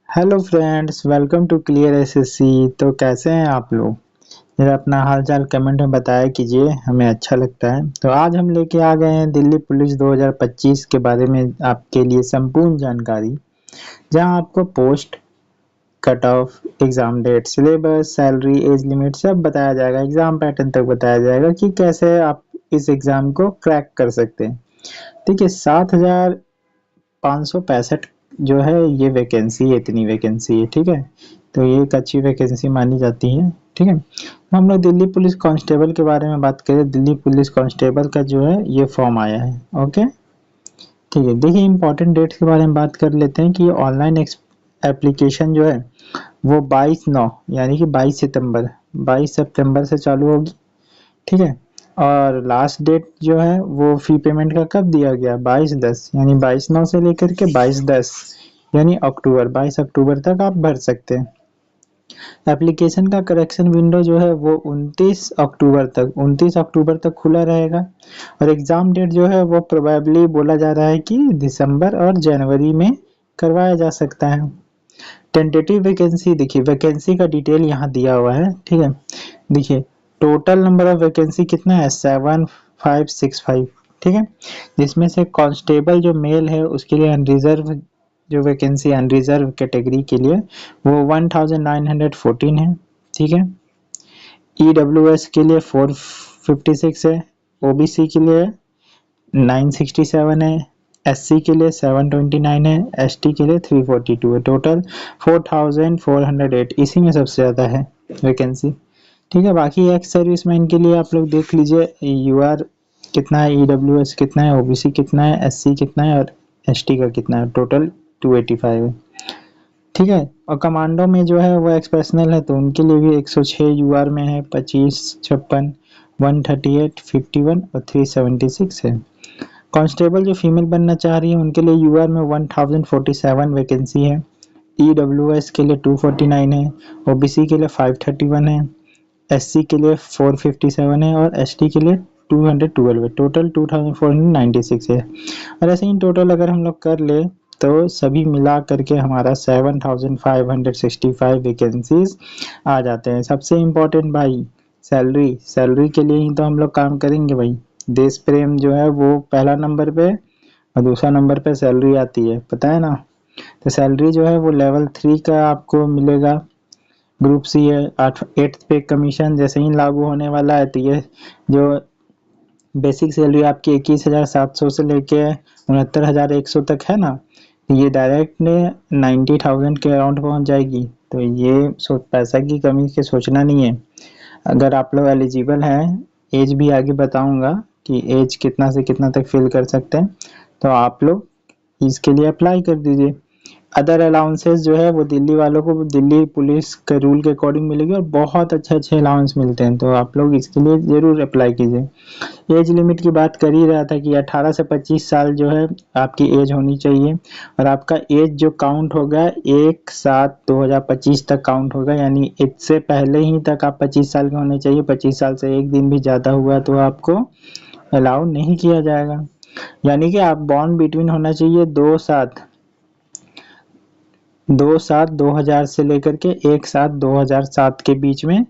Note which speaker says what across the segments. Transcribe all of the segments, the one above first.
Speaker 1: Hello friends, welcome to clear SSC. तो कैसे हैं आप लोग? जरा अपना हालचाल कमेंट में बताया कीजिए, हमें अच्छा लगता है। तो आज हम लेके आ गए हैं दिल्ली पुलिस 2025 के बारे में आपके लिए संपूर्ण जानकारी, जहां आपको post, cut off, exam date, syllabus, salary, age limit सब बताया जाएगा। एग्जाम पैटर्न तक बताया जाएगा कि कैसे आप इस एग्जाम को क्रैक कर सकते हैं। ठीक है, 7,565 जो है ये वैकेंसी है, इतनी वैकेंसी है। ठीक है, तो ये एक अच्छी वैकेंसी मानी जाती है। ठीक है, तो हम लोग दिल्ली पुलिस कांस्टेबल के बारे में बात करें। दिल्ली पुलिस कांस्टेबल का जो है ये फॉर्म आया है। ओके, ठीक है। देखिए, इंपॉर्टेंट डेट्स के बारे में बात कर लेते हैं कि ऑनलाइन एप्लीकेशन जो है वो 22/9 यानी कि 22 सितंबर से चालू होगी। ठीक है, और लास्ट डेट जो है वो फी पेमेंट का कब दिया गया? 22/10 यानी 22/9 से लेकर के 22/10 यानी अक्टूबर, 22 अक्टूबर तक आप भर सकते हैं। एप्लीकेशन का करेक्शन विंडो जो है वो 29 अक्टूबर तक खुला रहेगा। और एग्जाम डेट जो है वो प्रोबेबली बोला जा रहा है कि दिसंबर और जनवरी में करवाया जा सकता है। टेंटेटिव वैकेंसी, देखिए वैकेंसी का डिटेल यहाँ दिया हुआ है। ठीक है, देखिए टोटल नंबर ऑफ वैकेंसी कितना है? 7565। ठीक है, जिसमें से कांस्टेबल जो मेल है उसके लिए अनरिजर्व जो वैकेंसी, अनरिजर्व कैटेगरी के लिए वो 1914 है। ठीक है, ईडब्ल्यूएस के लिए 456 है, ओबीसी के लिए 967 है, एससी के लिए 729 है, एसटी के लिए 342 है। टोटल 4408, इसी में सबसे ज़्यादा है वैकेंसी। ठीक है, बाकी एक्स सर्विसमैन के लिए आप लोग देख लीजिए, यूआर कितना है, ईडब्ल्यूएस कितना है, ओबीसी कितना है, एससी कितना है और एसटी का कितना है। टोटल 285 है। ठीक है, और कमांडो में जो है वो एक्स पर्सनल है तो उनके लिए भी 106 यूआर में है, 25, 56, 138, 51 और 376 है। कांस्टेबल जो फीमेल बनना चाह रही है उनके लिए यूआर में 1047 वैकेंसी है, ईडब्ल्यूएस के लिए 249 है, ओबीसी के लिए 531 है, एससी के लिए 457 है और एसटी के लिए 212 है। टोटल 2496 है। और ऐसे ही टोटल अगर हम लोग कर ले तो सभी मिला करके हमारा 7565 वैकेंसीज आ जाते हैं। सबसे इम्पोर्टेंट भाई, सैलरी, सैलरी के लिए ही तो हम लोग काम करेंगे भाई। देश प्रेम जो है वो पहला नंबर पे और दूसरा नंबर पे सैलरी आती है, पता है ना। तो सैलरी जो है वो लेवल 3 का आपको मिलेगा। ग्रुप सी है, 8th पे कमीशन जैसे ही लागू होने वाला है तो ये जो बेसिक सैलरी आपकी 21,700 से लेके 69,100 तक है ना, ये डायरेक्ट ने 90,000 के अराउंड पहुंच जाएगी। तो ये पैसा की कमी के सोचना नहीं है। अगर आप लोग एलिजिबल हैं, एज भी आगे बताऊंगा कि एज कितना से कितना तक फिल कर सकते हैं, तो आप लोग इसके लिए अप्लाई कर दीजिए। अदर अलाउंसेस जो है वो दिल्ली वालों को दिल्ली पुलिस के रूल के अकॉर्डिंग मिलेगी और बहुत अच्छे अच्छे अलाउंस मिलते हैं, तो आप लोग इसके लिए ज़रूर अप्लाई कीजिए। एज लिमिट की बात कर ही रहा था कि 18 से 25 साल जो है आपकी एज होनी चाहिए, और आपका एज जो काउंट होगा 1/7/2025 तक काउंट होगा, यानी इससे पहले ही तक आप 25 साल के होने चाहिए। 25 साल से एक दिन भी ज़्यादा हुआ तो आपको अलाउ नहीं किया जाएगा। यानी कि आप बॉर्न बिटवीन होना चाहिए 2/7/2000 से लेकर के 1/7/2007 के बीच में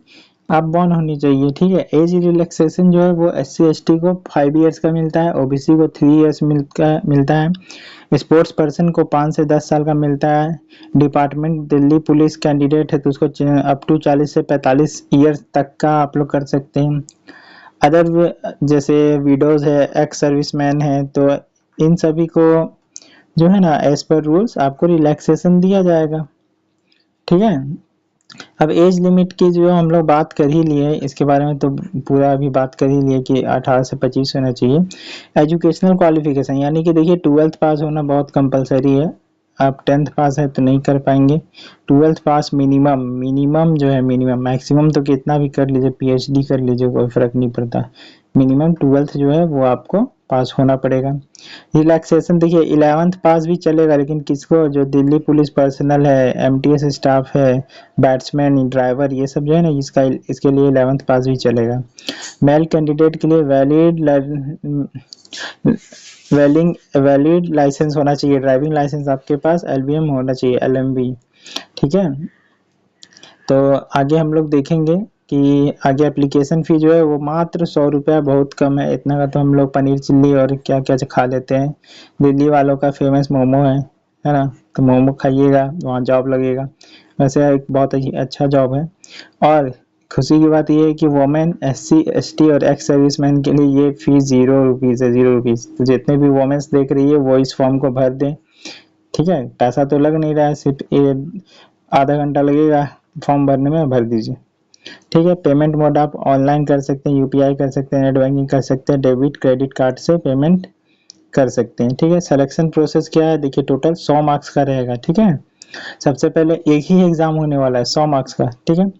Speaker 1: आप बॉर्न होनी चाहिए। ठीक है, एज रिलैक्सेशन जो है वो SC ST को 5 इयर्स का मिलता है, OBC को 3 इयर्स मिलता है, स्पोर्ट्स पर्सन को 5 से 10 साल का मिलता है। डिपार्टमेंट दिल्ली पुलिस कैंडिडेट है तो उसको अप टू 40 से 45 ईयर्स तक का आप लोग कर सकते हैं। अदर जैसे विडोज है, एक्स सर्विसमैन है, तो इन सभी को जो है ना एज पर रूल्स आपको रिलैक्सेशन दिया जाएगा। ठीक है, अब एज लिमिट की जो हम लोग बात कर ही लिए, इसके बारे में तो पूरा अभी बात कर ही लिए कि 18 से 25 होना चाहिए। एजुकेशनल क्वालिफिकेशन, यानी कि देखिए 12th पास होना बहुत कंपलसरी है। आप 10th पास है तो नहीं कर पाएंगे। 12th पास मिनिमम, मिनिमम जो है मिनिमम, मैक्सिमम तो कितना भी कर लीजिए, PhD कर लीजिए, कोई फर्क नहीं पड़ता। मिनिमम 12th जो है वो आपको पास होना पड़ेगा। रिलैक्सेशन देखिए 11th पास भी चलेगा, लेकिन किसको, जो दिल्ली पुलिस पर्सनल है, MTS स्टाफ है, बैट्समैन, ड्राइवर, ये सब जो है ना, इसके लिए 11th पास भी चलेगा। मेल कैंडिडेट के लिए वैलिड वैलिड लाइसेंस होना चाहिए, ड्राइविंग लाइसेंस आपके पास, एलबीएम होना चाहिए, एलएमवी। ठीक है, तो आगे हम लोग देखेंगे कि आगे एप्लीकेशन फ़ी जो है वो मात्र 100 रुपया, बहुत कम है। इतना का तो हम लोग पनीर चिल्ली और क्या क्या खा लेते हैं। दिल्ली वालों का फेमस मोमो है ना, तो मोमो खाइएगा, वहाँ जॉब लगेगा। वैसे एक बहुत ही अच्छा जॉब है। और खुशी की बात यह है कि वोमेन, एससी एसटी और एक्स सर्विसमैन के लिए ये फीस 0 रुपीज़ है, 0 रुपीज़। तो जितने भी वोमेन्स देख रही है वो इस फॉर्म को भर दें। ठीक है, पैसा तो लग नहीं रहा है, सिर्फ आधा घंटा लगेगा फॉर्म भरने में, भर दीजिए। ठीक है, पेमेंट मोड आप ऑनलाइन कर सकते हैं, यूपीआई कर सकते हैं, नेट बैंकिंग कर सकते हैं, डेबिट क्रेडिट कार्ड से पेमेंट कर सकते हैं। ठीक है, सिलेक्शन प्रोसेस क्या है देखिए, टोटल 100 मार्क्स का रहेगा। ठीक है, सबसे पहले एक ही एग्जाम होने वाला है 100 मार्क्स का। ठीक है,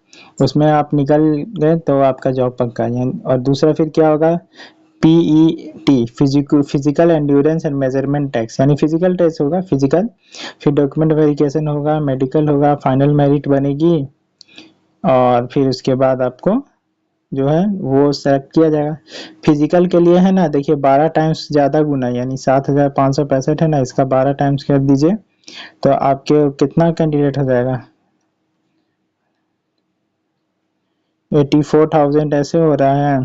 Speaker 1: उसमें आप निकल गए तो आपका जॉब पक्का है। और दूसरा फिर क्या होगा, PET, physical endurance and measurement test, यानी फिजिकल टेस्ट होगा, फिजिकल। फिर डॉक्यूमेंट वेरिफिकेशन होगा, मेडिकल होगा, फाइनल मेरिट बनेगी। और फिर उसके बाद आपको जो है वो सेलेक्ट किया जाएगा। फिजिकल के लिए है ना, देखिए 12 टाइम्स ज़्यादा गुना, यानी 7565 है ना, इसका 12 टाइम्स कर दीजिए तो आपके कितना कैंडिडेट हो जाएगा, 84,000 ऐसे हो रहा है।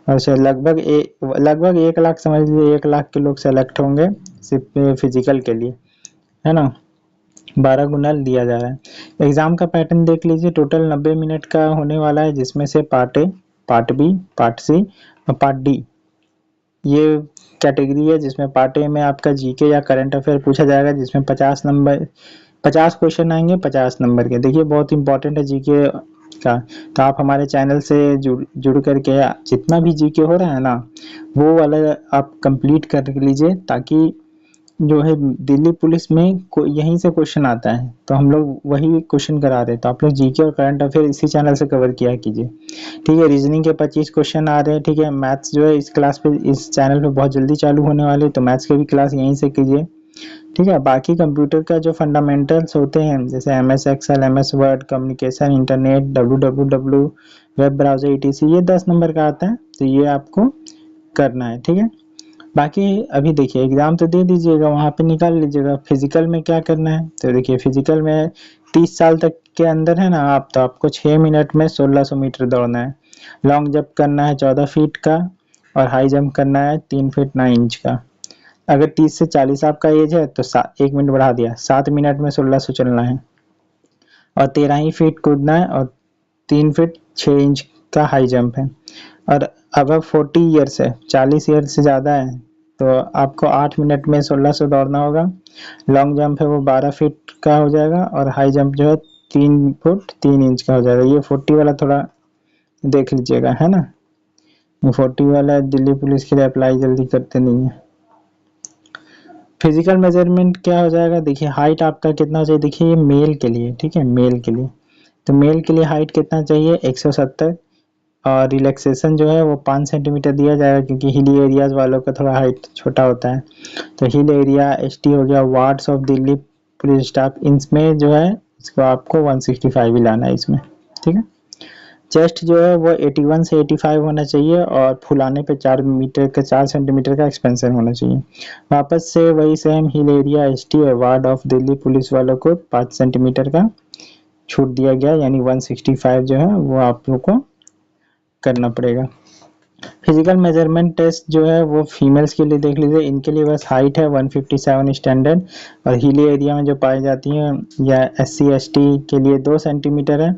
Speaker 1: और से लगभग 1 लाख, समझ लीजिए 1 लाख के लोग सेलेक्ट होंगे सिर्फ फिजिकल के लिए, है ना। 12 गुना दिया जा रहा है। एग्जाम का पैटर्न देख लीजिए, टोटल 90 मिनट का होने वाला है, जिसमें से part A, part B, part C और पार्ट डी, ये कैटेगरी है। जिसमें पार्ट ए में आपका जीके या करंट अफेयर पूछा जाएगा, जिसमें 50 क्वेश्चन आएंगे 50 नंबर के। देखिए बहुत इंपॉर्टेंट है जीके का, तो आप हमारे चैनल से जुड़ करके जितना भी जीके हो रहा है ना, वो वाला आप कंप्लीट कर लीजिए, ताकि जो है दिल्ली पुलिस में यहीं से क्वेश्चन आता है, तो हम लोग वही क्वेश्चन करा रहे हैं। तो आप लोग जीके और करंट अफेयर इसी चैनल से कवर किया कीजिए। ठीक है, रीजनिंग के 25 क्वेश्चन आ रहे हैं। ठीक है, मैथ्स जो है इस क्लास पे, इस चैनल पे बहुत जल्दी चालू होने वाले, तो मैथ्स के भी क्लास यहीं से कीजिए। ठीक है, बाकी कंप्यूटर का जो फंडामेंटल्स होते हैं, जैसे MS Excel, MS Word, communication, internet, W, web browser, ETC, ये 10 नंबर का आता है, तो ये आपको करना है। ठीक है, बाकी अभी देखिए एग्जाम तो दे दीजिएगा, वहाँ पे निकाल लीजिएगा। फिजिकल में क्या करना है, तो देखिए फिजिकल में 30 साल तक के अंदर है ना आप, तो आपको 6 मिनट में 1600 मीटर दौड़ना है। लॉन्ग जंप करना है 14 फीट का, और हाई जंप करना है 3 फीट 9 इंच का। अगर 30 से 40 आपका एज है तो 1 मिनट बढ़ा दिया, 7 मिनट में 1600 चलना है, और 13 ही फीट कूदना है, और 3 फीट 6 इंच का हाई जंप है। और अब 40 ईयर्स है, 40 ईयर से ज़्यादा है, तो आपको 8 मिनट में 1600 दौड़ना होगा। लॉन्ग जंप है वो 12 फीट का हो जाएगा, और हाई जंप जो है 3 फुट 3 इंच का हो जाएगा। ये 40 वाला थोड़ा देख लीजिएगा, है ना, 40 वाला दिल्ली पुलिस के लिए अप्लाई जल्दी करते नहीं है। फिजिकल मेजरमेंट क्या हो जाएगा, देखिए हाइट आपका कितना चाहिए, देखिए ये मेल के लिए, ठीक है, मेल के लिए, तो मेल के लिए हाइट कितना चाहिए, 170। और रिलैक्सेशन जो है वो 5 सेंटीमीटर दिया जाएगा, क्योंकि हिली एरियाज वालों का थोड़ा हाइट छोटा होता है। तो हिल एरिया एसटी हो गया, wards of Delhi police staff, इनमें जो है इसको आपको 165 ही लाना है इसमें। ठीक है, चेस्ट जो है वो 81 से 85 होना चाहिए, और फुलाने पे 4 सेंटीमीटर का एक्सपेंशन होना चाहिए। वापस से वही सेम, हिल एरिया एसटी और वार्ड ऑफ दिल्ली पुलिस वालों को 5 सेंटीमीटर का छूट दिया गया, यानी 165 जो है वो आप लोग को करना पड़ेगा। फिजिकल मेजरमेंट टेस्ट जो है वो फीमेल्स के लिए देख लीजिए, इनके लिए बस हाइट है 157 स्टैंडर्ड, और हिली एरिया में जो पाई जाती हैं या SC ST के लिए 2 सेंटीमीटर है,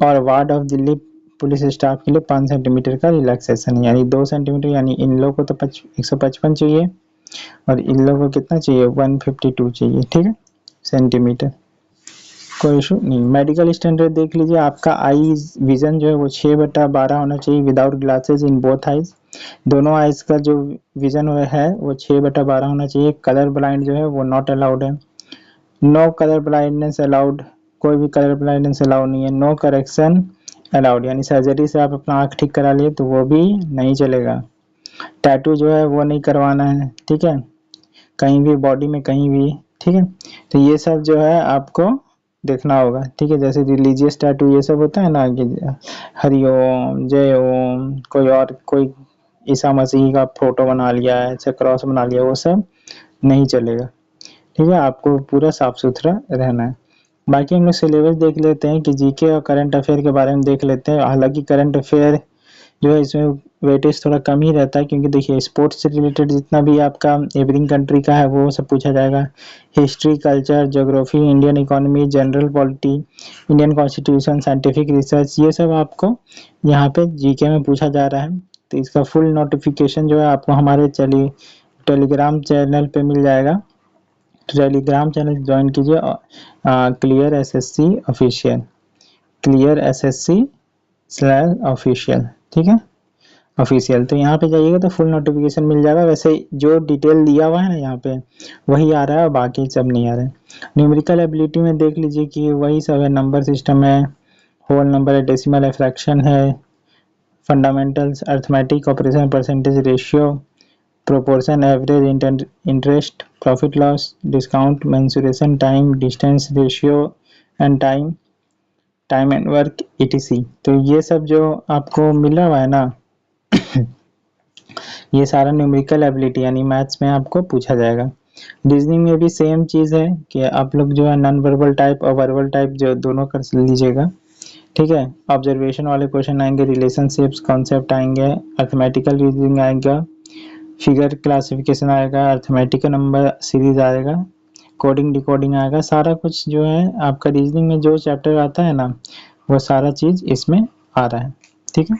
Speaker 1: और ward of Delhi police staff के लिए 5 सेंटीमीटर का रिलैक्सेशन है, यानी 2 सेंटीमीटर, यानी इन लोगों को तो 155 चाहिए, और इन लोगों को कितना चाहिए, 152 चाहिए। ठीक है, सेंटीमीटर, कोई इशू नहीं। मेडिकल स्टैंडर्ड देख लीजिए, आपका आई विजन जो है वो 6/12 होना चाहिए, without glasses in both eyes. दोनों आइज का जो विजन है वो 6/12 होना चाहिए। कलर ब्लाइंड जो है वो नॉट अलाउड है, नो कलर ब्लाइंडनेस अलाउड, कोई भी कलर ब्लाइंडनेस अलाउड नहीं है। नो करेक्शन अलाउड, यानी सर्जरी से आप अपना आँख ठीक करा लिए तो वो भी नहीं चलेगा। टैटू जो है वो नहीं करवाना है, ठीक है, कहीं भी बॉडी में कहीं भी। ठीक है, तो ये सब जो है आपको देखना होगा। ठीक है, जैसे रिलीजियस टैटू ये सब होता है ना, कि हरिओम, जय ओम, कोई और कोई ईसा मसीह का फोटो बना लिया है, ऐसे क्रॉस बना लिया, वो सब नहीं चलेगा। ठीक है, आपको पूरा साफ सुथरा रहना है। बाकी हम लोग सिलेबस देख लेते हैं कि जीके और करंट अफेयर के बारे में देख लेते हैं। हालांकि करंट अफेयर जो है इसमें वेटेज थोड़ा कम ही रहता है, क्योंकि देखिए स्पोर्ट्स से रिलेटेड जितना भी आपका एवरी कंट्री का है वो सब पूछा जाएगा। History, culture, geography, Indian economy, general polity, Indian constitution, scientific research, ये सब आपको यहाँ पे जीके में पूछा जा रहा है। तो इसका फुल नोटिफिकेशन जो है आपको हमारे टेलीग्राम चैनल पे मिल जाएगा। टेलीग्राम चैनल ज्वाइन कीजिए, clear SSC official, clear SSC slash official, ठीक है, ऑफिशियल। तो यहाँ पे जाइएगा तो फुल नोटिफिकेशन मिल जाएगा। वैसे जो डिटेल दिया हुआ है ना यहाँ पे वही आ रहा है और बाकी सब नहीं आ रहा है। न्यूमेरिकल एबिलिटी में देख लीजिए कि वही सब है, नंबर सिस्टम है, होल नंबर है, डेसिमल है, फ्रैक्शन है, fundamentals, arithmetic operation, percentage ratio, proportion, average, interest, profit loss, discount, mensuration, time, distance ratio and time and work, etc। तो ये सब जो आपको मिला हुआ है ना ये सारा न्यूमेरिकल एबिलिटी यानी मैथ्स में आपको पूछा जाएगा। रीजनिंग में भी सेम चीज़ है कि आप लोग जो है नॉन वर्बल टाइप और वर्बल टाइप जो दोनों कर लीजिएगा। ठीक है, ऑब्जर्वेशन वाले क्वेश्चन आएंगे, रिलेशनशिप्स कॉन्सेप्ट आएंगे, अर्थमेटिकल रीजनिंग आएगा, फिगर क्लासिफिकेशन आएगा, अर्थमेटिकल नंबर सीरीज आएगा, कोडिंग डिकोडिंग आएगा। सारा कुछ जो है आपका रीजनिंग में जो चैप्टर आता है ना वो सारा चीज़ इसमें आ रहा है। ठीक है,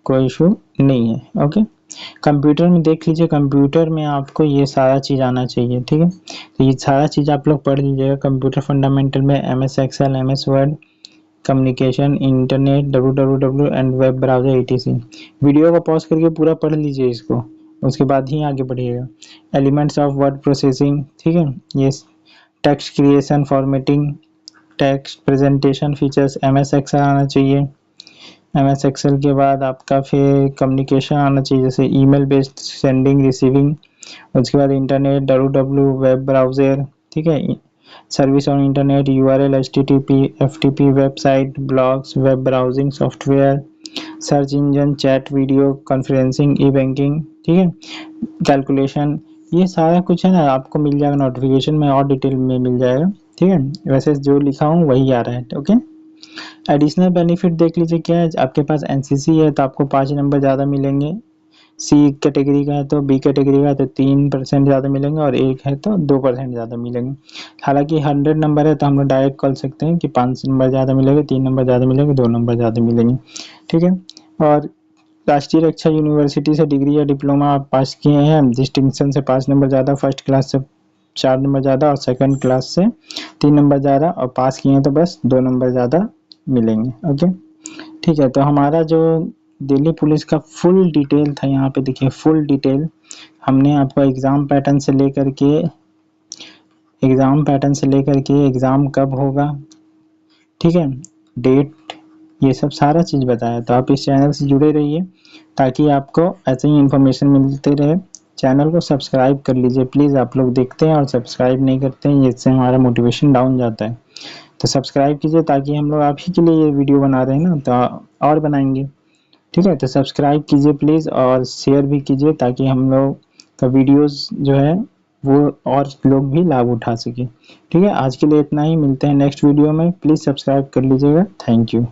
Speaker 1: कोई इशू नहीं है। ओके, कंप्यूटर में देख लीजिए, कंप्यूटर में आपको ये सारा चीज़ आना चाहिए। ठीक है, तो ये सारा चीज़ आप लोग पढ़ लीजिएगा। कंप्यूटर फंडामेंटल में MS Excel, MS Word, communication, internet, www and web browser, etc। Video को पॉज करके पूरा पढ़ लीजिए इसको, उसके बाद ही आगे बढ़िएगा। एलिमेंट्स ऑफ वर्ड प्रोसेसिंग, ठीक है, ये text creation, formatting, text presentation features, MS Excel आना चाहिए। MS एक्सेल के बाद आपका फिर कम्युनिकेशन आना चाहिए, जैसे ईमेल बेस्ड सेंडिंग रिसीविंग, उसके बाद इंटरनेट, www वेब ब्राउज़र, ठीक है, service on internet, URL, HTTP, FTP, website, blogs, web browsing software, search engine, chat, video conferencing, E banking, ठीक है, कैलकुलेशन, ये सारा कुछ है ना आपको मिल जाएगा नोटिफिकेशन में और डिटेल में मिल जाएगा। ठीक है, वैसे जो लिखा हूँ वही आ रहा है। ओके, एडिशनल बेनिफिट देख लीजिए क्या है। आपके पास NCC है तो आपको 5 नंबर ज़्यादा मिलेंगे, C कैटेगरी का है तो, B कैटेगरी का है तो 3% ज़्यादा मिलेंगे, और 1 है तो 2% ज़्यादा मिलेंगे। हालांकि 100 नंबर है तो हम लोग डायरेक्ट कर सकते हैं कि 5 नंबर ज़्यादा मिलेंगे, 3 नंबर ज़्यादा मिलेंगे, 2 नंबर ज़्यादा मिलेंगे। ठीक है, और राष्ट्रीय रक्षा यूनिवर्सिटी से डिग्री या डिप्लोमा आप पास किए हैं, डिस्टिंक्शन से 5 नंबर ज़्यादा, फर्स्ट क्लास से 4 नंबर ज़्यादा, और सेकंड क्लास से 3 नंबर ज़्यादा, और पास किए हैं तो बस 2 नंबर ज़्यादा मिलेंगे। ओके, ठीक है, तो हमारा जो दिल्ली पुलिस का फुल डिटेल था यहाँ पे देखिए, फुल डिटेल हमने आपको एग्ज़ाम पैटर्न से लेकर के एग्ज़ाम कब होगा, ठीक है, डेट, ये सब सारा चीज़ बताया। तो आप इस चैनल से जुड़े रहिए ताकि आपको ऐसे ही इन्फॉर्मेशन मिलते रहे। चैनल को सब्सक्राइब कर लीजिए प्लीज़, आप लोग देखते हैं और सब्सक्राइब नहीं करते हैं, इससे हमारा मोटिवेशन डाउन जाता है। तो सब्सक्राइब कीजिए ताकि हम लोग आप ही के लिए ये वीडियो बना रहे हैं ना, तो और बनाएंगे। ठीक है, तो सब्सक्राइब कीजिए प्लीज़ और शेयर भी कीजिए ताकि हम लोग का वीडियोस जो है वो और लोग भी लाभ उठा सके। ठीक है, आज के लिए इतना ही, मिलते हैं नेक्स्ट वीडियो में। प्लीज़ सब्सक्राइब कर लीजिएगा। Thank you.